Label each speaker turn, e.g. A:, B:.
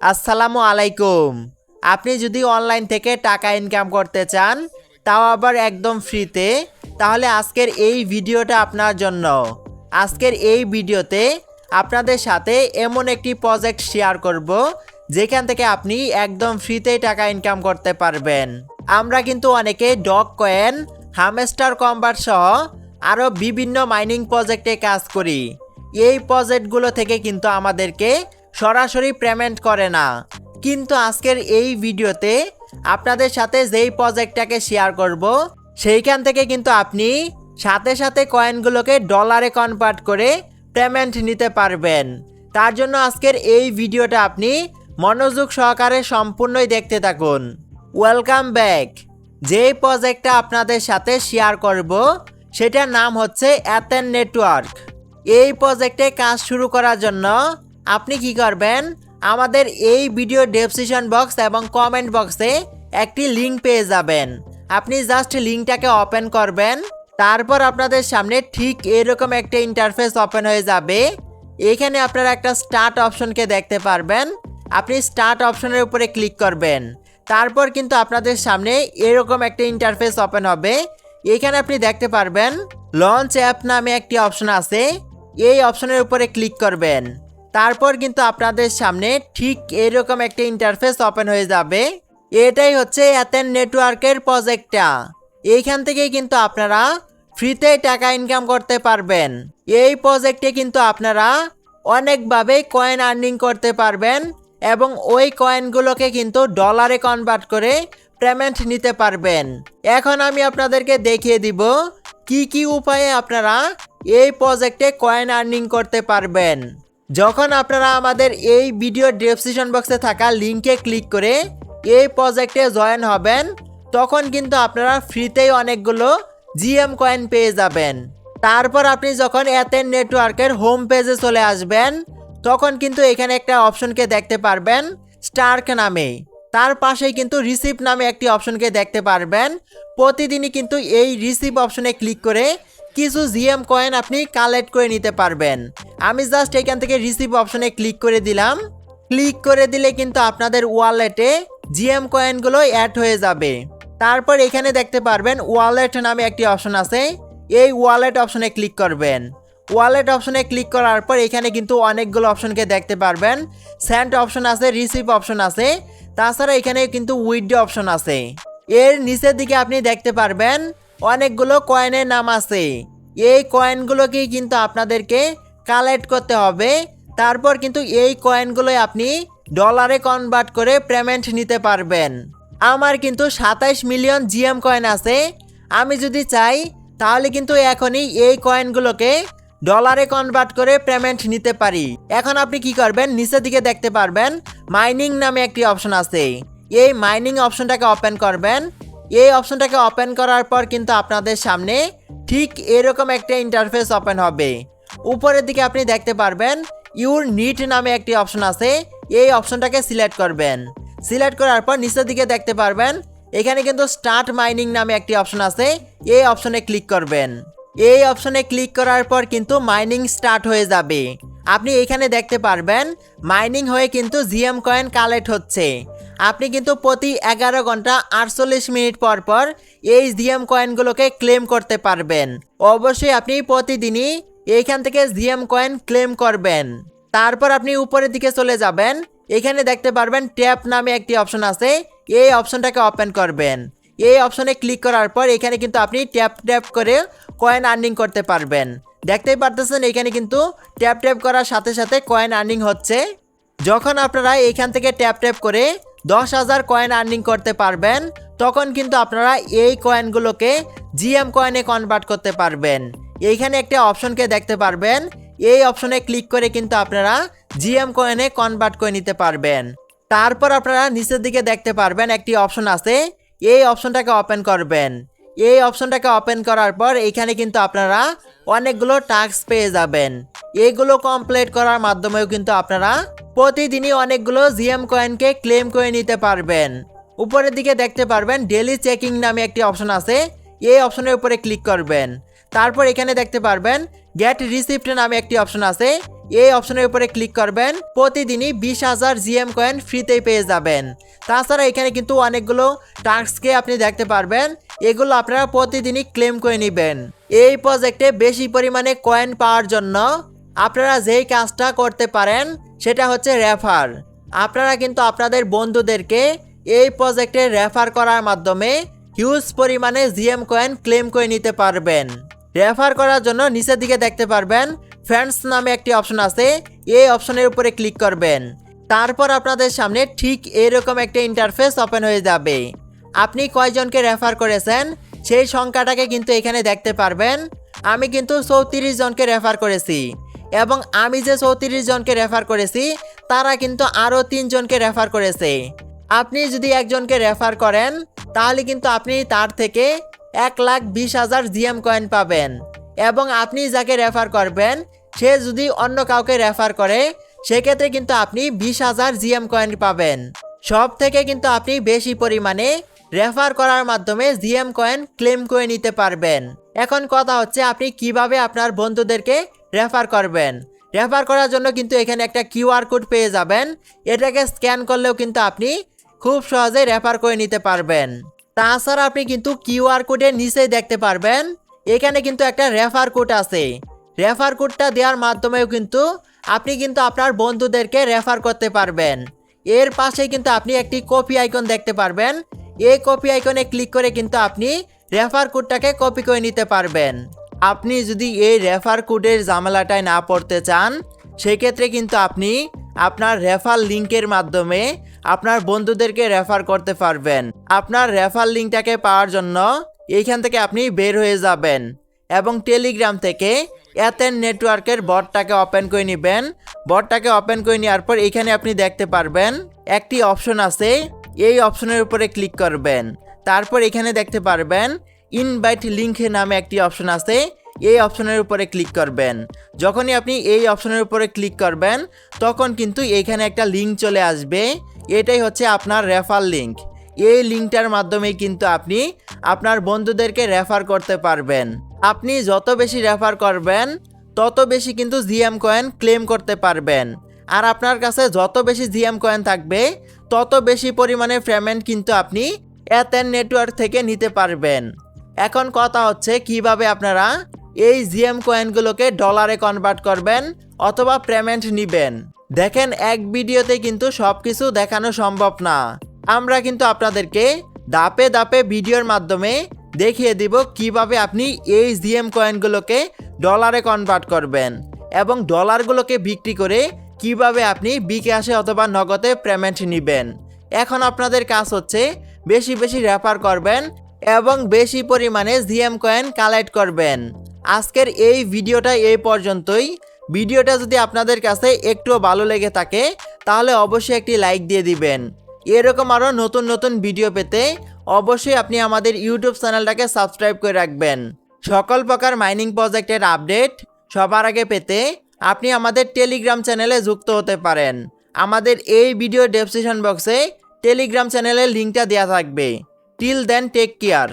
A: আসসালামু আলাইকুম। আপনি যদি অনলাইন থেকে টাকা ইনকাম করতে চান, তাও আবার একদম ফ্রিতে, তাহলে আজকের এই ভিডিওটা আপনার জন্য। আজকের এই ভিডিওতে আপনাদের সাথে এমন একটি প্রজেক্ট শেয়ার করব, যেখান থেকে আপনি একদম ফ্রিতেই টাকা ইনকাম করতে পারবেন। আমরা কিন্তু অনেকে ডগ কয়েন, হামস্টার কম্বাট সহ আরও বিভিন্ন মাইনিং প্রজেক্টে কাজ করি। এই প্রজেক্টগুলো থেকে কিন্তু আমাদেরকে সরাসরি পেমেন্ট করে না, কিন্তু আজকের এই ভিডিওতে আপনাদের সাথে যেই প্রজেক্টটাকে শেয়ার করব, সেইখান থেকে কিন্তু আপনি সাথে সাথে কয়েনগুলোকে ডলারে কনভার্ট করে পেমেন্ট নিতে পারবেন। তার জন্য আজকের এই ভিডিওটা আপনি মনোযোগ সহকারে সম্পূর্ণই দেখতে থাকুন। Welcome back. যেই প্রজেক্টটা আপনাদের সাথে শেয়ার করব, সেটার নাম হচ্ছে অ্যাথেন নেটওয়ার্ক। এই প্রজেক্টে কাজ শুরু করার জন্য আপনি কি করবেন, আমাদের এই ভিডিও ডেসক্রিপশন বক্স এবং কমেন্ট বক্সে একটি লিঙ্ক পেয়ে যাবেন। আপনি জাস্ট লিঙ্কটাকে ওপেন করবেন, তারপর আপনাদের সামনে ঠিক এরকম একটা ইন্টারফেস ওপেন হয়ে যাবে। এখানে আপনারা একটা স্টার্ট অপশনকে দেখতে পারবেন। আপনি স্টার্ট অপশনের উপরে ক্লিক করবেন, তারপর কিন্তু আপনাদের সামনে এরকম একটা ইন্টারফেস ওপেন হবে। এখানে আপনি দেখতে পারবেন লঞ্চ অ্যাপ নামে একটি অপশন আছে, এই অপশনের উপরে ক্লিক করবেন। তারপর কিন্তু আপনাদের সামনে ঠিক এরকম একটা ইন্টারফেস ওপেন হয়ে যাবে। এটাই হচ্ছে অ্যাথেন নেটওয়ার্কের প্রজেক্টটা। এইখান থেকেই কিন্তু আপনারা ফ্রিতে টাকা ইনকাম করতে পারবেন। এই প্রজেক্টে কিন্তু আপনারা অনেকভাবে কয়েন আর্নিং করতে পারবেন এবং ওই কয়েনগুলোকে কিন্তু ডলারে কনভার্ট করে পেমেন্ট নিতে পারবেন। এখন আমি আপনাদেরকে দেখিয়ে দিব কি কি উপায়ে আপনারা এই প্রজেক্টে কয়েন আর্নিং করতে পারবেন। যখন আপনারা আমাদের এই ভিডিও ডেসক্রিপশন বক্সে থাকা লিঙ্কে ক্লিক করে এই প্রজেক্টে জয়েন হবেন, তখন কিন্তু আপনারা ফ্রিতেই অনেকগুলো জিএম কয়েন পেয়ে যাবেন। তারপর আপনি যখন অ্যাথেন নেটওয়ার্কের হোম পেজে চলে আসবেন, তখন কিন্তু এখানে একটা অপশনকে দেখতে পারবেন স্টার্ক নামে। তার পাশেই কিন্তু রিসিভ নামে একটি অপশনকে দেখতে পারবেন। প্রতিদিনই কিন্তু এই রিসিভ অপশনে ক্লিক করে কিছু জিএম কয়েন আপনি কালেক্ট করে নিতে পারবেন। আমি জাস্ট এখান থেকে রিসিভ অপশনে ক্লিক করে দিলাম। ক্লিক করে দিলে কিন্তু আপনাদের ওয়ালেটে জিএম কয়েনগুলো অ্যাড হয়ে যাবে। তারপর এখানে দেখতে পারবেন ওয়ালেট নামে একটি অপশন আছে, এই ওয়ালেট অপশনে ক্লিক করবেন। ওয়ালেট অপশনে ক্লিক করার পর এখানে কিন্তু অনেকগুলো অপশনকে দেখতে পারবেন। সেন্ড অপশন আছে, রিসিভ অপশন আছে, তাছাড়া এখানে কিন্তু উইথড্র অপশন আছে। এর নিচের দিকে আপনি দেখতে পারবেন অনেকগুলো কয়েনের নাম আছে। এই কয়েনগুলোকেই কিন্তু আপনাদেরকে কালেক্ট করতে হবে। তারপর কিন্তু এই কয়েনগুলোই আপনি ডলারে কনভার্ট করে পেমেন্ট নিতে পারবেন। আমার কিন্তু 27 মিলিয়ন জিএম কয়েন আছে। আমি যদি চাই তাহলে কিন্তু এখনই এই কয়েনগুলোকে ডলারে কনভার্ট করে পেমেন্ট নিতে পারি। এখন আপনি কি করবেন, নিচের দিকে দেখতে পারবেন মাইনিং নামে একটি অপশন আছে, এই মাইনিং অপশনটাকে ওপেন করবেন। এই অপশনটাকে ওপেন করার পর কিন্তু আপনাদের সামনে ঠিক এরকম একটা ইন্টারফেস ওপেন হবে। উপরের দিকে আপনি দেখতে পারবেন ইউর নিট নামে একটি অপশন আছে, এই অপশনটাকে সিলেক্ট করবেন। সিলেক্ট করার পর নিচের দিকে দেখতে পারবেন এখানে কিন্তু স্টার্ট মাইনিং নামে একটি অপশন আছে, এই অপশনে ক্লিক করবেন। এই অপশনে ক্লিক করার পর কিন্তু মাইনিং স্টার্ট হয়ে যাবে। আপনি এখানে দেখতে পারবেন মাইনিং হয়ে কিন্তু জিএম কয়েন কালেক্ট হচ্ছে। আপনি কিন্তু প্রতি 11 ঘন্টা 48 মিনিট পর পর এই জিএম কয়েনগুলোকে ক্লেম করতে পারবেন। অবশ্যই আপনি প্রতিদিনই এইখান থেকে জিএম কয়েন ক্লেম করবেন। তারপর আপনি উপরের দিকে চলে যাবেন, এখানে দেখতে পারবেন ট্যাপ নামে একটি অপশন আছে, এই অপশনটাকে ওপেন করবেন। এই অপশনে ক্লিক করার পর এখানে কিন্তু আপনি ট্যাপ ট্যাপ করে কয়েন আর্নিং করতে পারবেন। দেখতেই পারতেছেন এখানে কিন্তু ট্যাপ ট্যাপ করার সাথে সাথে কয়েন আর্নিং হচ্ছে। যখন আপনারা এখান থেকে ট্যাপ ট্যাপ করে 10,000 কয়েন আর্নিং করতে পারবেন, তখন কিন্তু আপনারা এই কয়েনগুলোকে জিএম কয়েনে কনভার্ট করতে পারবেন। এইখানে একটা অপশনকে দেখতে পারবেন, এই অপশনে ক্লিক করে কিন্তু আপনারা জিএম কয়েনে কনভার্ট করে নিতে পারবেন। তারপর আপনারা নিচের দিকে দেখতে পারবেন একটি অপশন আছে, এই অপশনটাকে ওপেন করবেন। এই অপশনটাকে ওপেন করার পর এখানে কিন্তু আপনারা অনেকগুলো টাস্ক পেয়ে যাবেন। এইগুলো কমপ্লিট করার মাধ্যমেও কিন্তু আপনারা প্রতিদিনই অনেকগুলো জিএম কয়েনকে ক্লেম করে নিতে পারবেন। উপরের দিকে দেখতে পারবেন ডেইলি চেকিং নামে একটি অপশন আছে, এই অপশনের উপরে ক্লিক করবেন। তারপর এখানে দেখতে পারবেন গেট রিসিপ্ট নামে একটি অপশন আছে, এই অপশনের উপরে ক্লিক করবেন, প্রতিদিনই 20,000 জিএম কয়েন ফ্রিতেই পেয়ে যাবেন। তাছাড়া এখানে কিন্তু অনেকগুলো টাস্ককে আপনি দেখতে পারবেন, এগুলো আপনারা প্রতিদিনই ক্লেম করে নেবেন। এই প্রজেক্টে বেশি পরিমাণে কয়েন পাওয়ার জন্য আপনারা যেই কাজটা করতে পারেন সেটা হচ্ছে রেফার। আপনারা কিন্তু আপনাদের বন্ধুদেরকে এই প্রজেক্টে রেফার করার মাধ্যমে হিউজ পরিমাণে জিএম কয়েন ক্লেম করে নিতে পারবেন। রেফার করার জন্য নিচের দিকে দেখতে পারবেন ফ্রেন্ডস নামে একটি অপশন আছে, এই অপশনের উপরে ক্লিক করবেন। তারপর আপনাদের সামনে ঠিক এরকম একটা ইন্টারফেস ওপেন হয়ে যাবে। আপনি কয়জনকে রেফার করেছেন সেই সংখ্যাটাকে কিন্তু এখানে দেখতে পারবেন। আমি কিন্তু 34 জনকে রেফার করেছি এবং আমি যে 34 জনকে রেফার করেছি তারা কিন্তু আরও 3 জনকে রেফার করেছে। আপনি যদি একজনকে রেফার করেন তাহলে কিন্তু আপনি তার থেকে 1,20,000 জিএম কয়েন পাবেন এবং আপনি যাকে রেফার করবেন সে যদি অন্য কাউকে রেফার করে সেক্ষেত্রে কিন্তু আপনি 20,000 জিএম কয়েন পাবেন। সব থেকে কিন্তু আপনি বেশি পরিমাণে রেফার করার মাধ্যমে জিএম কয়েন ক্লেম করে নিতে পারবেন। এখন কথা হচ্ছে আপনি কিভাবে আপনার বন্ধুদেরকে রেফার করবেন। রেফার করার জন্য কিন্তু এখানে একটা কিউআর কোড পেয়ে যাবেন, এটাকে স্ক্যান করলেও কিন্তু আপনি খুব সহজে রেফার করে নিতে পারবেন। তাছাড়া আপনি কিন্তু কিউআর কোডের নিচেই দেখতে পারবেন এখানে কিন্তু একটা রেফার কোড আছে। রেফার কোডটা দেওয়ার মাধ্যমেও কিন্তু আপনি কিন্তু আপনার বন্ধুদেরকে রেফার করতে পারবেন। এর পাশে কিন্তু আপনি একটি কপি আইকন দেখতে পারবেন, এই কপি আইকনে ক্লিক করে কিন্তু আপনি রেফার কোডটাকে কপি করে নিতে পারবেন। আপনি যদি এই রেফার কোডের ঝামেলাটায় না পড়তে চান সেক্ষেত্রে কিন্তু আপনি আপনার রেফার লিঙ্কের মাধ্যমে আপনার বন্ধুদেরকে রেফার করতে পারবেন। আপনার রেফার লিঙ্কটাকে পাওয়ার জন্য এইখান থেকে আপনি বের হয়ে যাবেন এবং টেলিগ্রাম থেকে এথেন নেটওয়ার্কের বটটাকে ওপেন করে নেবেন। বটটাকে ওপেন করে নেওয়ার পর এখানে আপনি দেখতে পারবেন একটি অপশন আছে, এই অপশনের উপরে ক্লিক করবেন। তারপর এখানে দেখতে পারবেন ইনভাইট লিঙ্ক নামে একটি অপশন আছে, এই অপশনের উপরে ক্লিক করবেন। যখনই আপনি এই অপশনের উপরে ক্লিক করবেন তখন কিন্তু এখানে একটা লিঙ্ক চলে আসবে, এটাই হচ্ছে আপনার রেফার লিঙ্ক। এই লিঙ্কটার মাধ্যমে কিন্তু আপনি আপনার বন্ধুদেরকে রেফার করতে পারবেন। আপনি যত বেশি রেফার করবেন তত বেশি কিন্তু জিএম কয়েন ক্লেম করতে পারবেন। আর আপনার কাছে যত বেশি জিএম কয়েন থাকবে তত বেশি পরিমাণে পেমেন্ট কিন্তু আপনি এথেন নেটওয়ার্ক থেকে নিতে পারবেন। এখন কথা হচ্ছে কিভাবে আপনারা এই জিএম কয়েনগুলোকে ডলারে কনভার্ট করবেন অথবা পেমেন্ট নেবেন। দেখেন এক ভিডিওতে কিন্তু সব কিছু দেখানো সম্ভব না, আমরা কিন্তু আপনাদেরকে ধাপে ধাপে ভিডিওর মাধ্যমে দেখিয়ে দিব কিভাবে আপনি এই জিএম কয়েনগুলোকে ডলারে কনভার্ট করবেন এবং ডলারগুলোকে বিক্রি করে কিভাবে আপনি বিকাশে অথবা নগদে পেমেন্ট নেবেন। এখন আপনাদের কাজ হচ্ছে বেশি বেশি রেফার করবেন এবং বেশি পরিমাণে জিএম কয়েন কালেক্ট করবেন। আজকের এই ভিডিওটা এই পর্যন্তই। ভিডিওটা যদি আপনাদের কাছে একটু ভালো লেগে থাকে তাহলে অবশ্যই একটি লাইক দিয়ে দিবেন। এরকম আরও নতুন নতুন ভিডিও পেতে অবশ্যই আপনি আমাদের ইউটিউব চ্যানেলটাকে সাবস্ক্রাইব করে রাখবেন। সকল প্রকার মাইনিং প্রজেক্টের আপডেট সবার আগে পেতে আপনি আমাদের টেলিগ্রাম চ্যানেলে যুক্ত হতে পারেন। আমাদের এই ভিডিও ডেসক্রিপশন বক্সে টেলিগ্রাম চ্যানেলের লিঙ্কটা দেওয়া থাকবে। Till then take care.